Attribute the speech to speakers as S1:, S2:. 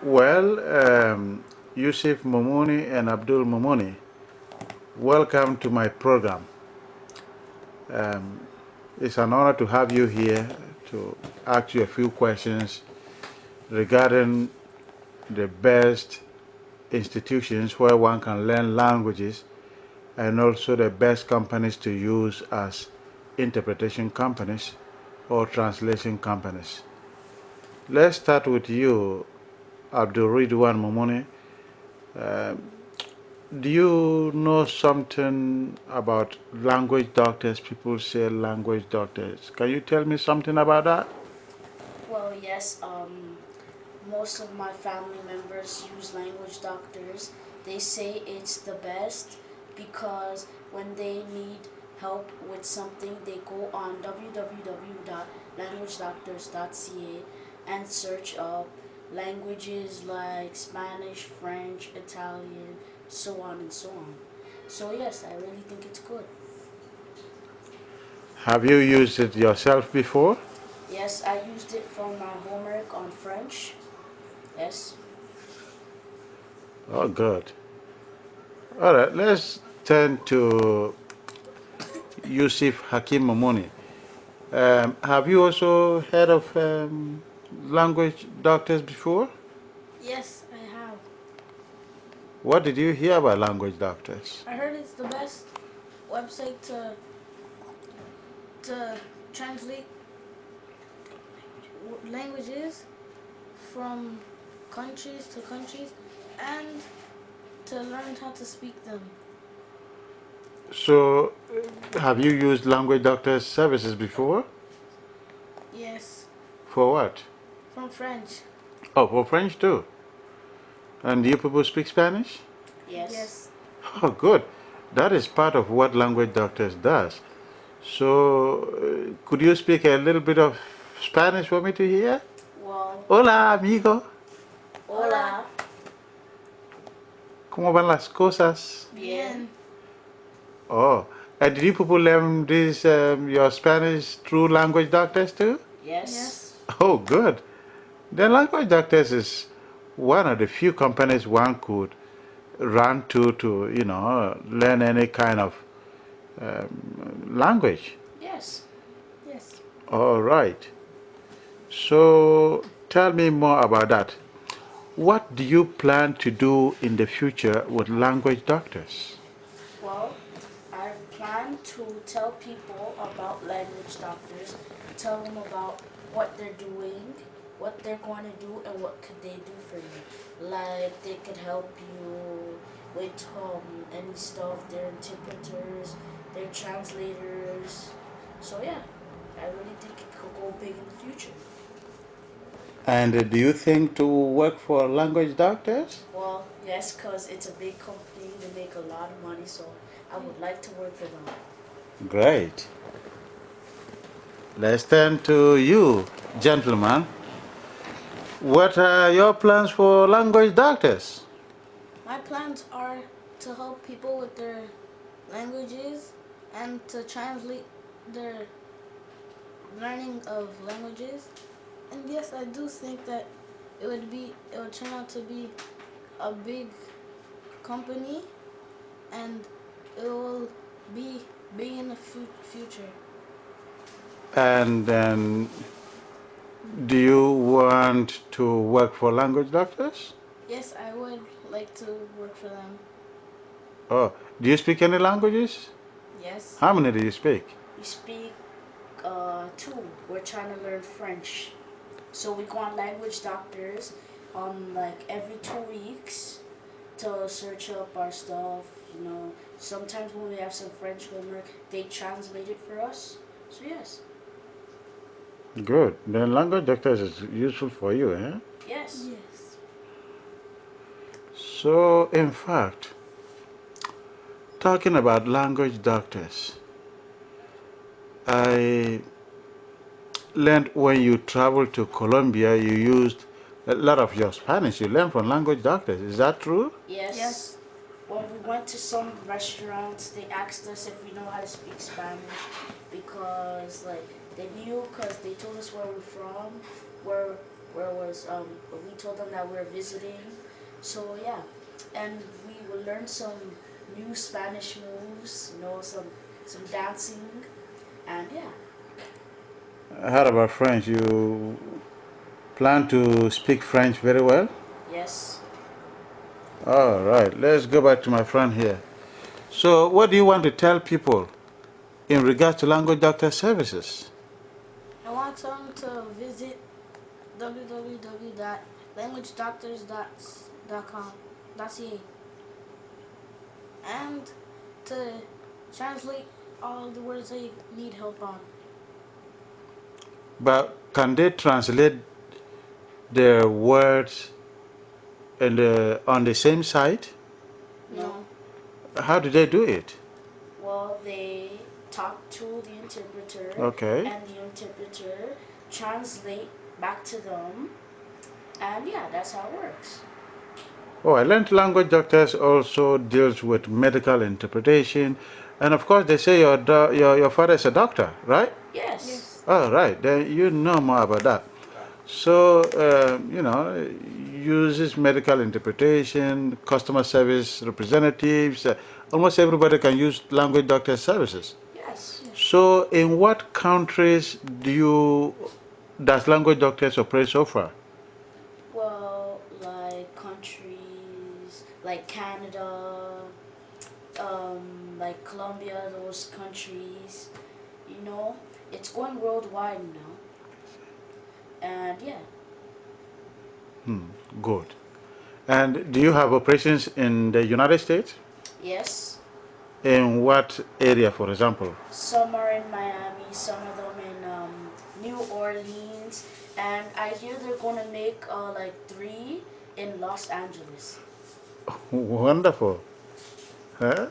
S1: Well, Yusuf Momoni and Abdul Momoni, welcome to my program. Um, it's an honor to have you here to ask you a few questions regarding the best institutions where one can learn languages and also the best companies to use as interpretation companies or translation companies. Let's start with you, Abdul Ridwan Momoni. Uh, Do you know something about language doctors? People say language doctors. Can you tell me something about that?
S2: Well, yes, most of my family members use language doctors. They say it's the best because when they need help with something, they go on www.languagedoctors.ca and search up languages like Spanish, French, Italian, so on and so on. So, yes, I really think it's good.
S1: Have you used it yourself before?
S2: Yes, I used it for my homework on French. Yes.
S1: Oh, good. All right, let's turn to Yusuf Hakim Momoni. Have you also heard of language doctors before?
S3: Yes, I have.
S1: What did you hear about language doctors?
S3: I heard it's the best website to translate languages from countries to countries and to learn how to speak them.
S1: So, have you used language doctors services before?
S3: Yes,
S1: For what?
S3: from French.
S1: Oh, for French too. And do you people speak Spanish?
S2: Yes.
S3: Yes.
S1: Oh, good. That is part of what language doctors does. So, could you speak a little bit of Spanish for me to hear?
S2: Well,
S1: Hola, amigo.
S3: Hola.
S2: hola,
S1: ¿Cómo van las cosas?
S2: bien.
S3: Bien.
S1: Oh, and did you people learn this your Spanish through language doctors too?
S2: Yes.
S3: Yes.
S1: Oh, good. Then language doctors is one of the few companies one could run to learn any kind of language.
S2: Yes.
S3: Yes.
S1: All right. So tell me more about that. What do you plan to do in the future with language doctors?
S2: Well, I plan to tell people about language doctors, tell them about what they're doing, what they're going to do, and what could they do for you. Like they could help you with any stuff. They're interpreters, they're translators. So yeah, I really think it could go big in the future.
S1: And do you think to work for language doctors?
S2: Well, yes, because it's a big company. They make a lot of money, so I would like to work for them.
S1: Great. Let's turn to you, gentlemen. What are your plans for language doctors?
S3: My plans are to help people with their languages and to translate their learning of languages. And yes, I do think that it would turn out to be a big company and it will be big in the future.
S1: And then, do you want to work for language doctors?
S3: Yes, I would like to work for them.
S1: Oh, do you speak any languages?
S3: Yes.
S1: How many do you speak?
S2: We speak two. We're trying to learn French. So we go on language doctors like every 2 weeks to search up our stuff. Sometimes when we have some French homework, they translate it for us. So yes,
S1: Good. Then language doctors is useful for you, eh?
S2: yes.
S3: Yes.
S1: So, in fact, talking about language doctors, I learned when you traveled to Colombia, you used a lot of your Spanish. You learned from language doctors. Is that true?
S2: Yes.
S3: Yes.
S2: When we went to some restaurants, they asked us if we know how to speak Spanish because, like, they knew because they told us where we're from, where where we're because we told them that we're visiting. So yeah, and we will learn some new Spanish moves, some dancing, and yeah.
S1: How about French? You plan to speak French very well?
S2: Yes.
S1: All right, let's go back to my friend here. So, what do you want to tell people in regards to language doctor services?
S3: I want them to visit www.languagedoctors.ca and to translate all the words that you need help on.
S1: But can they translate the words on the same site?
S2: No.
S1: How do they do it?
S2: Well, they talk to the interpreter,
S1: Okay.
S2: and the interpreter translate back to them, and yeah, that's how it works.
S1: Oh, I learned language doctors also deals with medical interpretation, and of course they say your father is a doctor, right?
S2: Yes.
S1: Oh, right. Then you know more about that. So uses medical interpretation, customer service representatives. Almost everybody can use language doctor services.
S2: Yes.
S1: So, in what countries does language doctors operate so far?
S2: Well, like countries like Canada, like Colombia, those countries, you know, it's going worldwide now. And yeah,
S1: Good. And do you have operations in the United States?
S2: yes,
S1: In what area, for example?
S2: some are in Miami, some of them in New Orleans, and I hear they're gonna make like 3 in Los Angeles.
S1: Wonderful. Huh?